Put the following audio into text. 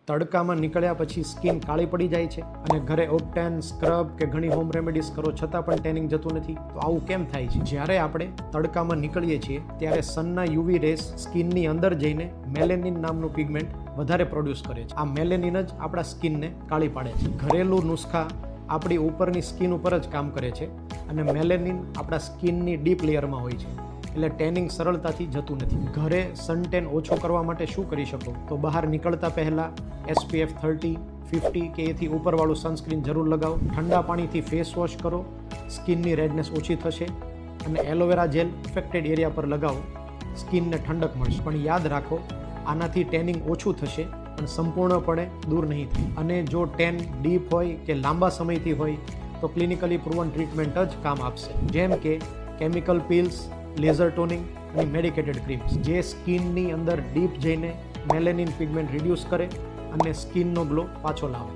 તડકામાં નીકળ્યા પછી સ્કિન કાળી પડી જાય છે અને ઘરે ઓપ્ટેન, સ્ક્રબ કે ઘણી હોમ રેમેડીઝ કરો છતાં પણ ટેનિંગ જતું નથી. તો આવું કેમ થાય છે? જ્યારે આપણે તડકામાં નીકળીએ છીએ ત્યારે સનના યુવી રેસ સ્કિનની અંદર જઈને મેલેનિન નામનું પિગમેન્ટ વધારે પ્રોડ્યુસ કરે છે. આ મેલેનિન જ આપણા સ્કિનને કાળી પાડે છે. ઘરેલું નુસ્ખા આપણી ઉપરની સ્કિન ઉપર જ કામ કરે છે અને મેલેનિન આપણા સ્કિનની ડીપ લેયરમાં હોય છે, એટલે ટેનિંગ સરળતાથી જતું નથી. ઘરે સનટેન ઓછો કરવા માટે શું કરી શકો? તો બહાર નીકળતા પહેલાં SPF 30, 50 કે એથી ઉપરવાળું સનસ્ક્રીન જરૂર લગાવો. ઠંડા પાણીથી ફેસ વોશ કરો, સ્કિનની રેડનેસ ઓછી થશે. અને એલોવેરા જેલ ઇફેક્ટેડ એરિયા પર લગાવો, સ્કિનને ઠંડક મળશે. પણ યાદ રાખો, આનાથી ટેનિંગ ઓછું થશે પણ સંપૂર્ણપણે દૂર નહીં થાય. અને જો ટેન ડીપ હોય કે લાંબા સમયથી હોય તો ક્લિનિકલી પ્રૂવન ટ્રીટમેન્ટ જ કામ આપશે, જેમ કે કેમિકલ પીલ્સ, લેઝર ટોનિંગ અને મેડિકેટેડ ક્રીમ્સ, જે સ્કિનની અંદર ડીપ જઈને મેલેનિન પિગમેન્ટ રિડ્યુસ કરે અને સ્કિનનો ગ્લો પાછો લાવે.